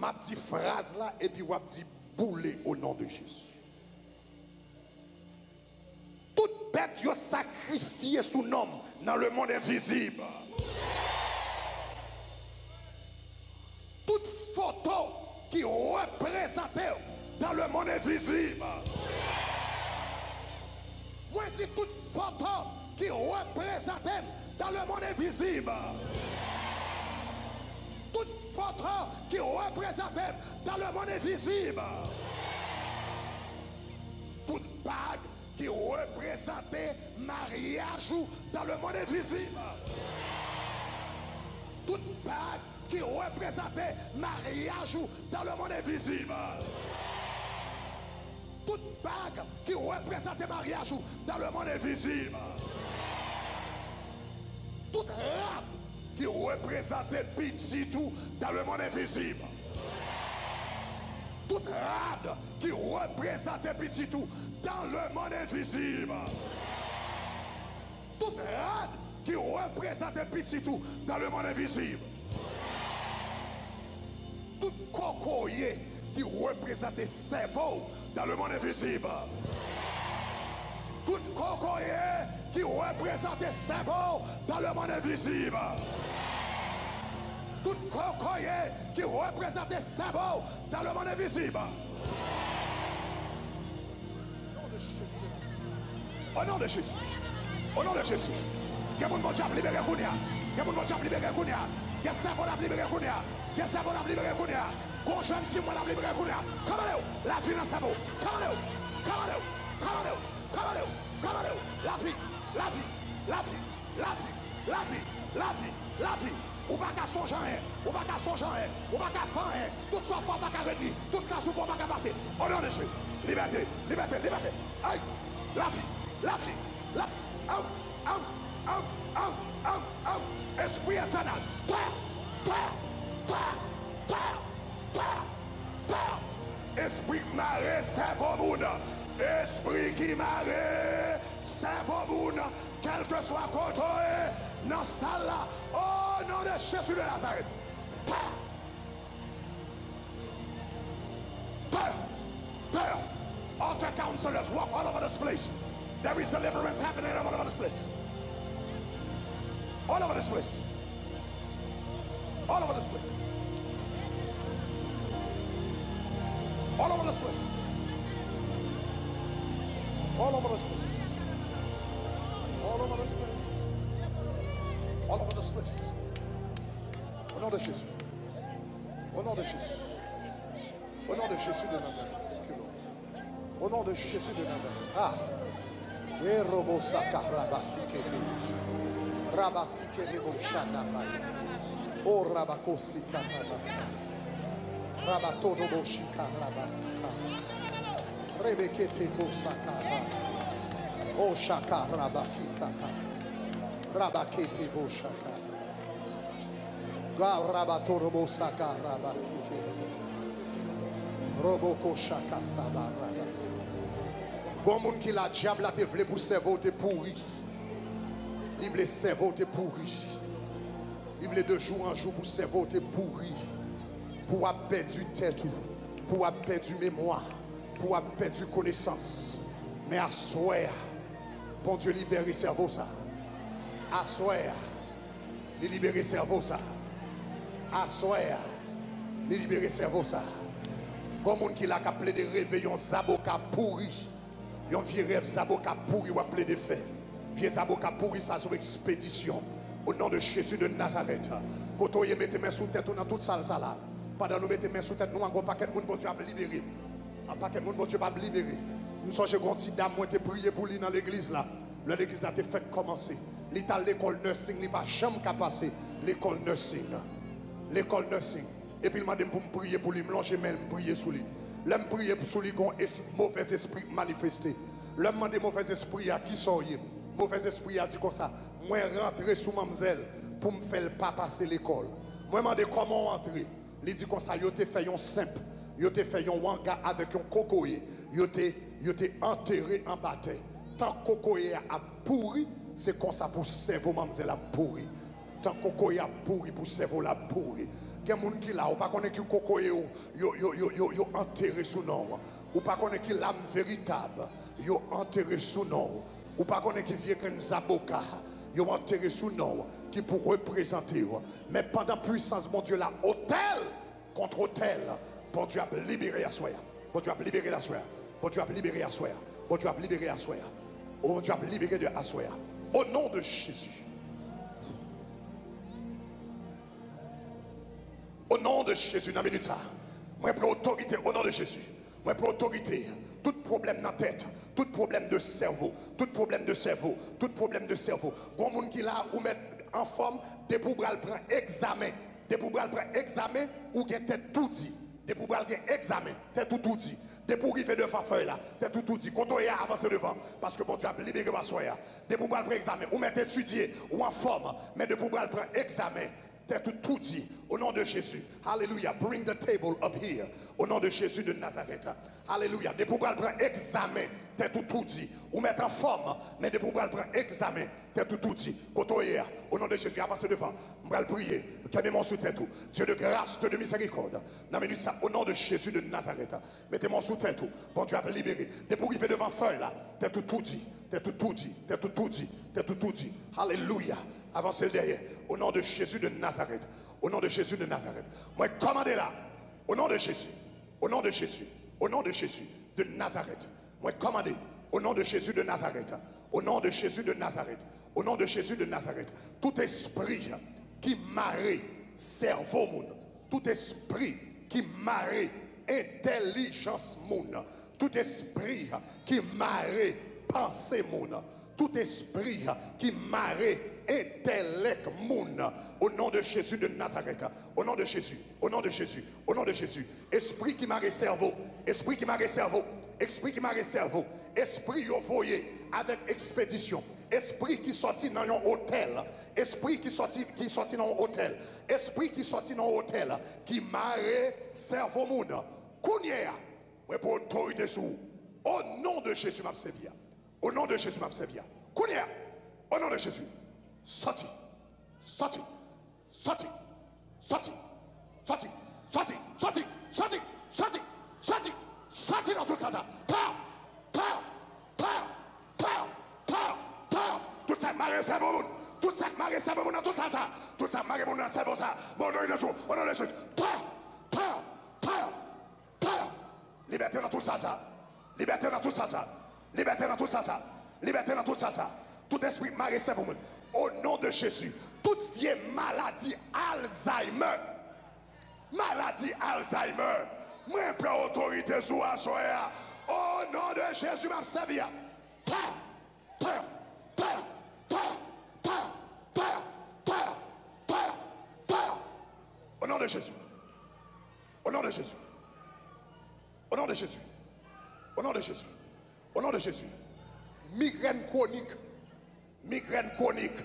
m'a dit phrase là et puis on dit bouler au nom de Jésus. Toute bête yo sacrifié sous nom dans le monde invisible. Toute photo qui représentait dans le monde invisible. Moi dis toute photo qui représentait dans le monde invisible. Toute photo qui représentait dans le monde invisible. Toute bague qui représentait mariage dans le monde invisible. Toute bague qui représentait mariage dans le monde invisible. Toute bague qui représentait mariage dans le monde invisible. Toute rame qui représentait petit tout dans le monde invisible. Toute rade qui représentait petit tout dans le monde invisible. Toute rade qui représentait petit tout dans le monde invisible. Tout cocoyer qui représentait cerveau dans le monde invisible. Tout cocoyer qui représentait cerveau dans le monde invisible. Tout cocoyer qui représentait cerveau dans le monde invisible. Au nom de Jésus. Au nom de Jésus. Que mon Dieu a libéré Kounia. Que mon Dieu a libéré Kounia. Que cerveau a libéré Kounia. Que cerveau a libéré Kounia. Qu'on jeune fille a libéré Kounia. Comment la vie dans le cerveau. Comment la vie. La vie. La vie. La vie. La vie. La vie. La vie. Ou pas qu'à songer, ou pas qu'à songer, ou pas qu'à faire, tout ça faut pas qu'à réduire, toute la soupe pas qu'à passer. Au nom de Jésus, liberté, liberté, liberté. Aïe, la vie, la vie, la vie. Esprit infernal, terre, terre, terre, terre, terre, terre. Esprit maré, cerveau monde. Esprit qui maré, cerveau monde. Quel que soit côté, dans salle là, au nom de Jésus de Nazareth. Terre. Terre. Terre. Altar counselors walk all over this place. There is deliverance happening all over this place. All over this place. All over this place. All over this place. All over this place. All over this place. All over this place. Au nom de Jésus. Au nom de Jésus. Au nom de Jésus de Nazareth. Thank you, Lord. Au nom de Jésus de Nazareth. Ah. Erobo saka rabasi kete. Rabasi kete bo shana maya. O rabakosi karabasa. Rabatodo bo shika rabasita. Rebekete bo sakara. O shaka rabaki saka. Rabakete bo shaka. Ga rabatoro bo saka rabasike. Roboko shaka sabaraba. Bon monde qui la diable a te vle pour cerveau te pourri. Il veut cerveau te pourri. Il veut de jour en jour pour cerveau te pourri. Pour perdre du tête, pour perdre du mémoire, pour perdre du connaissance. Mais à soir, bon Dieu libérer cerveau ça. À soir, il libérer cerveau ça. À soir, il libérer cerveau ça. Bon monde qui l'a appelé des réveillons zaboka pourri. Yon vieux rêve zaboka pourri ou appelé des faits. Vieux zaboka pourri ça sur expédition. Au nom de Jésus de Nazareth. Quand on y mette main sous tête dans toute salle ça là. Pendant nous mettons main sous tête nous un paquet de monde bon Dieu va libérer. Un paquet de monde bon Dieu va libérer. Nous sommes chez grand dame moi te prier pour lui dans l'église là. L'église a été fait commencer. L'état l'école nursing il pas jamais qu'à passer l'école nursing. L'école nursing. Et puis il m'a dit pour me prier pour lui, me longer mais me prier sur lui. L'homme prier pour lui qu'on mauvais esprit manifesté. L'homme m'a dit mauvais esprit à qui soyez. Mauvais esprit a dit comme ça. Moi rentrer sous mademoiselle pour me faire pas passer l'école. Moi m'a dit comment entrer. Il dit comme ça, yo te fait un simple. Yo te fait un wanga avec un cocoyer. Yo te enterré en bataille. Tant que cocoyer a pourri, c'est comme ça pour cerveau mademoiselle a pourri. Tant que cocoyer a pourri pour cerveau la pourri. Il y a des gens qui là, ou pas connaît qui coco yo enterré sous nom. Ou pas connaît qui l'âme véritable, yo enterré sous nom. Ou pas connaît qui vient qu'un zaboka, yo enterré sous nom qui pour représenter. Mais pendant puissance mon Dieu là, hôtel contre hôtel, bon Dieu a libéré à soi. Bon Dieu a libéré à soi. Bon Dieu a libéré à soi. Bon Dieu a libéré à soi. Bon Dieu a libéré de Assoya. Au nom de Jésus. Au nom de Jésus, dans la minute ça. Moi, je prends autorité au nom de Jésus. Moi, je prends autorité. Tout problème dans la tête, tout problème de cerveau, tout problème de cerveau, tout problème de cerveau. Bon monde qui là, ou mettre en forme, des pour prendre examen. Des pour prendre examen, ou qui tête tout dit. Des pour prendre examen, tête tout dit. Des pour arriver devant feuille là, t'es tout dit. Quand on est avancé devant, parce que bon Dieu a libéré ma soya. Des pour prendre examen, ou mettre étudier, ou en forme, mais des pour prendre examen. T'es tout dit. Au nom de Jésus. Alléluia. Bring the table up here. Au nom de Jésus de Nazareth. Alléluia. Des pour prendre examen. T'es tout dit. Ou mettre en forme, mais des pour prendre examen. T'es tout dit. Quand on est au nom de Jésus, avancez devant. Je vais prier. Mettez-moi sous tête tout. Dieu de grâce, Dieu de miséricorde. Dans minute ça, au nom de Jésus de Nazareth. Mettez-moi sous tête tout. Bon Dieu a libéré. Des pour arriver devant feuille là. T'es tout dit. T'es tout dit. T'es tout dit. T'es tout dit. Alléluia. Avancez le derrière. Au nom de Jésus de Nazareth. Au nom de Jésus de Nazareth. Moi, commandez là. Au nom de Jésus. Au nom de Jésus. Au nom de Jésus de Nazareth. Moi, commandez. Au nom de Jésus de Nazareth. Au nom de Jésus de Nazareth. Au nom de Jésus de Nazareth. Tout esprit qui marre cerveau monde. Tout esprit qui marre intelligence monde. Tout esprit qui marre pensée monde. Tout esprit qui marre intellect moun, au nom de Jésus de Nazareth, au nom de Jésus, au nom de Jésus, au nom de Jésus, esprit qui marre cerveau, esprit qui marre cerveau, esprit qui marre cerveau, esprit yo voyé avec expédition, esprit qui sortit dans un hôtel, esprit qui sortit dans un hôtel, esprit qui sortit dans un hôtel, qui marre cerveau moun, kounya, moi pour autorité sous, au nom de Jésus m'a servi, au nom de Jésus m'a servi, kounya, au nom de Jésus. Sorti, sorti, sorti, sorti, sorti, sorti, sorti, sorti, sorti, sorti, sorti dans tout ça. Tout ça marre cerveau, tout ça marre cerveau dans tout ça. Tout ça marre mon cerveau ça. Mon nom est dessous, on a le chute. Liberté dans tout ça. Liberté dans tout ça. Liberté dans tout ça. Liberté dans tout ça. Tout esprit marre cerveau. Au nom de Jésus, toute vieille maladie Alzheimer, moi je prends autorité sur Assoya. Au nom de Jésus, m'a servi. Au nom de Jésus. Au nom de Jésus. Au nom de Jésus. Au nom de Jésus. Au nom de Jésus. Migraine chronique. Migraine chronique,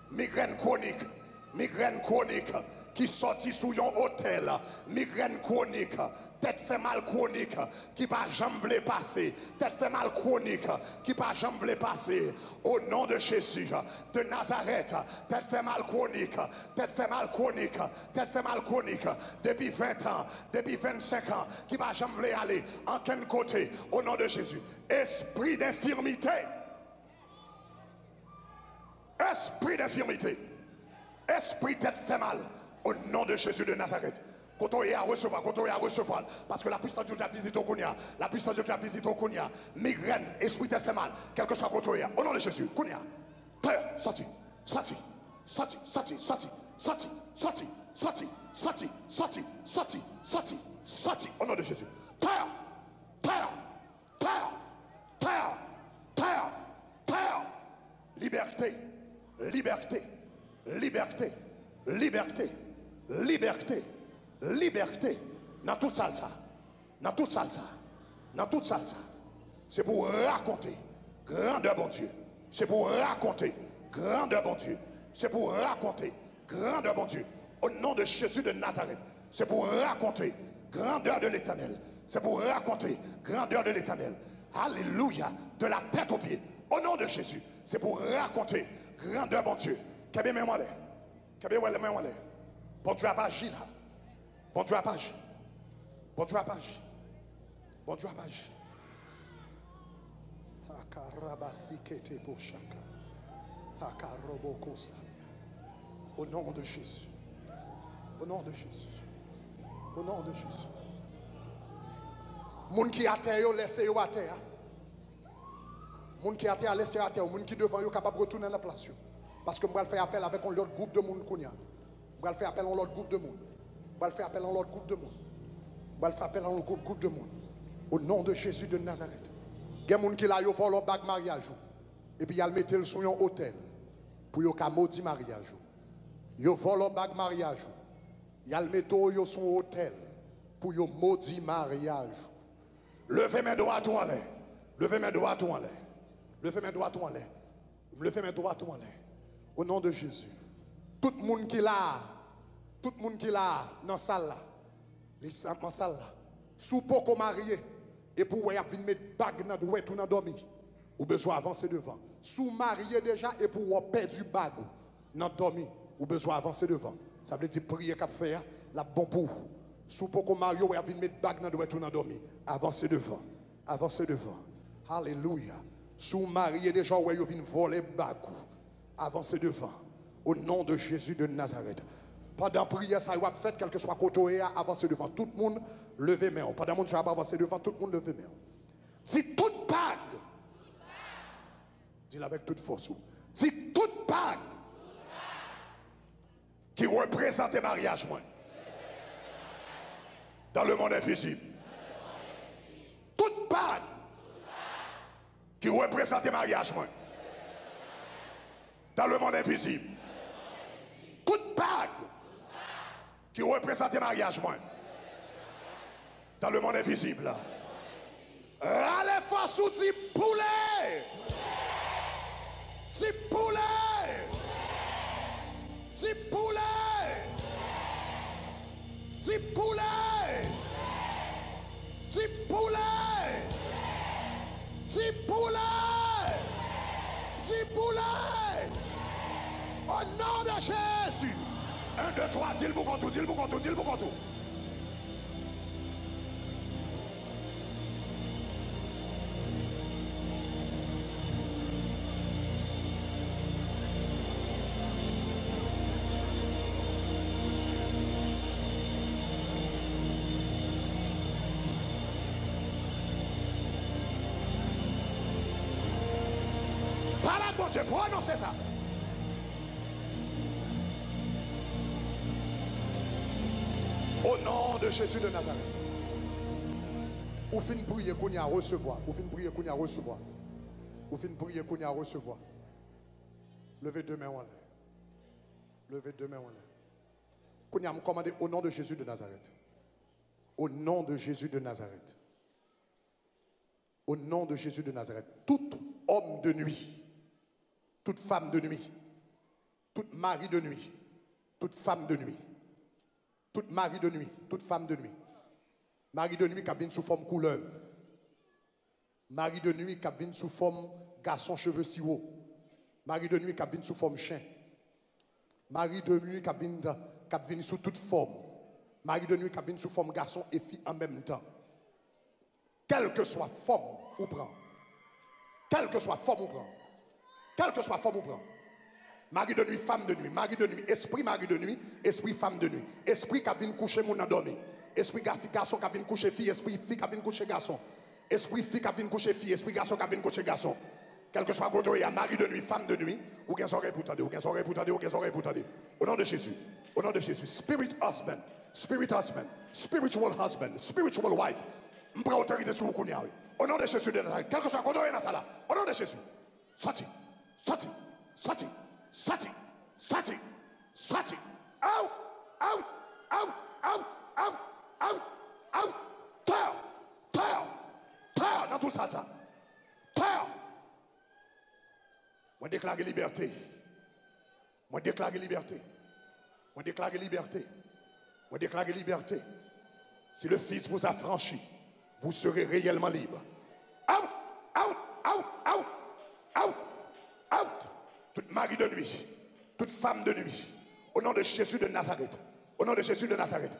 migraine chronique, migraine chronique qui sortit sous un hôtel, migraine chronique, tête fait mal chronique qui pas jamais passer, tête fait mal chronique qui pas jamais passer. Au nom de Jésus de Nazareth, tête fait mal chronique, tête fait mal chronique, tête fait mal chronique depuis 20 ans, depuis 25 ans qui pas jamais aller en quel côté. Au nom de Jésus, esprit d'infirmité. Esprit d'infirmité, esprit tête fait mal, au nom de Jésus de Nazareth. Quand on est à recevoir, parce que la puissance de Dieu t'a visité au Kounia, la puissance de Dieu t'a visité au Kounia, migraine, esprit tête fait mal, quel que soit quand on est, au nom de Jésus, Kounia, peur, sorti, sorti, sorti, sorti, sorti, sorti, sorti, sorti, sorti, sorti, sorti, sorti, sorti, au nom de Jésus, peur, peur, peur, peur, peur, peur, liberté. Liberté, liberté, liberté, liberté, liberté. Dans toute salsa, dans toute salsa, dans toute salsa. C'est pour raconter grandeur bon Dieu. C'est pour raconter grandeur bon Dieu. C'est pour raconter grandeur bon Dieu. Au nom de Jésus de Nazareth. C'est pour raconter grandeur de l'Éternel. C'est pour raconter grandeur de l'Éternel. Alléluia. De la tête aux pieds. Au nom de Jésus. C'est pour raconter grandeur, bon Dieu. Bon Dieu a pas agi là. Bon drapage. Bon drapage. Bon drapage. Au nom de Jésus. Au nom de Jésus. Au nom de Jésus. Moun qui a terre, laissez yo à terre. Moun qui a terre, laissez à terre. Moun qui devant yo capable de retourner dans la place. Parce que moi je vais faire appel avec un autre groupe de monde kounya. Moi je vais faire appel à l'autre groupe de monde. Moi je vais faire appel à l'autre groupe de monde. Moi je vais faire appel à l'autre groupe de monde. Au nom de Jésus de Nazareth. Il y a des gens qui ont volé le bague mariage. Et puis ils le mettent sur un hôtel. Pour qu'ils maudit mariage. Ils volent le bague mariage. Ils le mettent sur un hôtel. Pour qu'ils maudit mariage. Levez mes doigts tout en l'air. Levez mes doigts tout en l'air. Levez mes doigts tout en l'air. Levez mes doigts tout en l'air. Au nom de Jésus. Tout le monde qui l'a, tout le monde qui l'a dans la salle là, dans la salle là, sous pour marié, et pour venir mettre bague dans le tout dans dormir, ou besoin avancer devant. Sous marié déjà, et pour perdre du bague dans dormir, ou besoin avancer devant. Ça veut dire prier qu'à faire, la bon pour. Sous pour marié, ou venir mettre bague dans le tout dans dormir, avancer devant. Avancer devant. Alléluia. Sous marié déjà, ou venir voler bague. Avancez devant, au nom de Jésus de Nazareth. Pendant la prière, ça va faire, quel que soit côté, avancez devant. Tout le monde, levez main. Pendant que ça va avancer devant, tout le monde, levez main. Si toute bague, dis-le avec toute force, si toute bague qui représente le mariage, moi, dans le monde invisible, toute bague qui représente le mariage, moi, dans le monde invisible. Toute bague qui représente le mariage, moi. Dans le monde invisible. Allez, force ou dit poulet. Dit poulet. Dit poulet. Dit poulet. Dit poulet. Dit poulet. Dit poulet. Au nom de Jésus. 1, 2, 3, dis-le pour tout, dis-le pour tout, dis-le pour tout. Parle, bon Dieu, pour annoncer ça. Au nom de Jésus de Nazareth. Ou fin prier qu'on y a recevoir. Ou fin prier qu'on y a recevoir. Ou fin prier qu'on y a recevoir. Levez deux mains en l'air. Levez deux mains en l'air. Qu'on y a commandé au nom de Jésus de Nazareth. Au nom de Jésus de Nazareth. Au nom de Jésus de Nazareth. Tout homme de nuit. Toute femme de nuit. Tout mari de nuit. Toute femme de nuit. Toute mari de nuit, toute femme de nuit. Mari de nuit qui vient sous forme couleuvre. Mari de nuit qui vient sous forme garçon cheveux si haut. Mari de nuit qui vient sous forme chien. Mari de nuit qui vient sous toute forme. Mari de nuit qui vient sous forme garçon et fille en même temps. Quelle que soit forme ou prend. Quelle que soit forme ou prend. Quelle que soit forme ou prend. Mari de nuit, femme de nuit, mari de nuit, esprit mari de nuit, esprit femme de nuit, esprit qui vient coucher mon endormi, esprit garçon qui vient coucher fille, esprit fille qui vient coucher garçon, esprit fille qui vient coucher fille, esprit garçon qui vient coucher garçon. Quel que soit côté, il y a mari de nuit, femme de nuit, ou qu'un soirée pour t'aider, ou qu'un soirée pour t'aider, ou qu'un soirée pour t'aider. Au nom de Jésus, spirit husband, spiritual husband, spiritual wife, m'prend autorité sur vous. Au nom de Jésus de Nazareth, quel que soit côté, il y a dans ça là. Au nom de Jésus, sorti, sorti, sorti. Sorti, sorti, sorti, out, out, out, out, out, out, out, terre, terre, terre, dans tout ça, terre. Moi déclare liberté, moi déclare liberté, moi déclare liberté, moi déclare liberté. Si le Fils vous a franchi, vous serez réellement libre. Out, out, out, out, out, out. Toute mari de nuit, toute femme de nuit, au nom de Jésus de Nazareth, au nom de Jésus de Nazareth,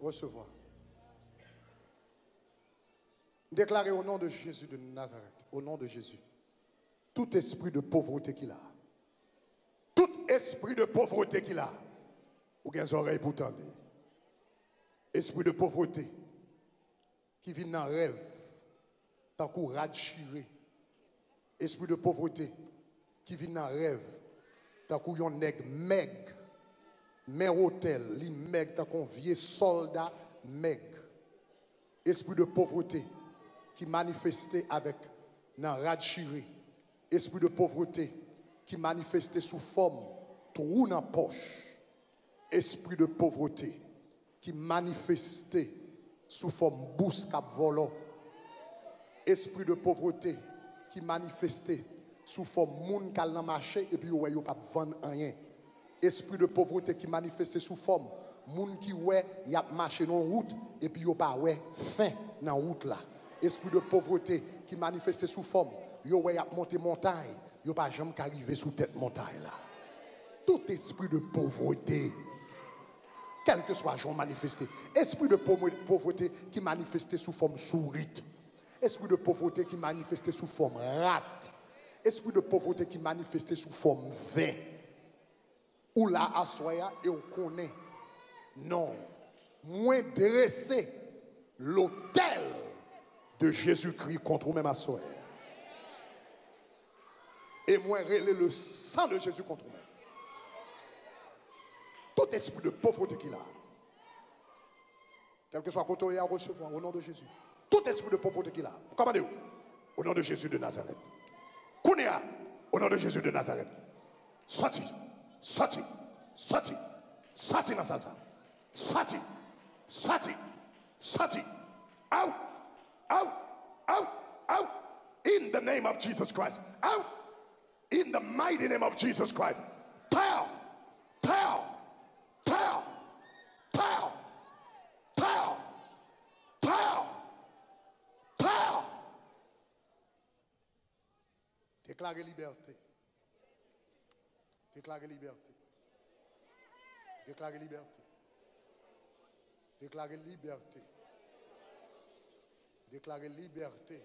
Recevoir. Déclarer au nom de Jésus de Nazareth, au nom de Jésus, tout esprit de pauvreté qu'il a, tout esprit de pauvreté qu'il a, ou bien les oreilles pour tendre, esprit de pauvreté qui vient dans le rêve, tant qu'on rade chiré, esprit de pauvreté qui vient dans le rêve, tant qu'on yon nègre meg, mais hôtel, li meg, tant qu'on vieux soldat meg, esprit de pauvreté qui manifestait avec dans rade chiré, esprit de pauvreté qui manifestait sous forme trou dans poche, esprit de pauvreté qui manifestait sous forme bourse cap volant, esprit de pauvreté qui manifestait sous forme moun kal nan marché et puis ouais yo pas vendre rien, esprit de pauvreté qui manifestait sous forme moun qui ouais y a marché dans route et puis yo pas ouais fin dans route là, esprit de pauvreté qui manifestait sous forme yo ouais y a monter montagne yo pas jamais arriver sous tête montagne là, tout esprit de pauvreté quel que soit genre manifesté, esprit de pauvreté qui manifestait sous forme sourite, esprit de pauvreté qui manifestait sous forme rate, esprit de pauvreté qui manifestait sous forme vin, ou là assoya et on connaît, non, moins dresser l'autel de Jésus-Christ contre vous-même assoya, et moins relayer le sang de Jésus contre vous-même. Tout esprit de pauvreté qu'il a, quel que soit côté il a recevoir au nom de Jésus. Tout esprit de pauvreté qu'il a, commandez-vous au nom de Jésus de Nazareth. Kounia au nom de Jésus de Nazareth. Sorti, sorti, sorti, sorti dans ça. Sorti, sorti, sorti. Out, out, out, out. In the name of Jesus Christ. Out. In the mighty name of Jesus Christ. Tell, tell. Tell, tell, tell, tell, tell. Déclarez liberté. Déclarez liberté. Déclarez liberté. Déclarez liberté. Déclarez liberté.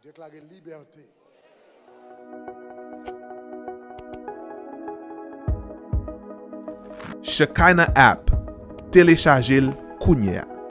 Déclarez liberté. Shekinah app, téléchargez-le kounya.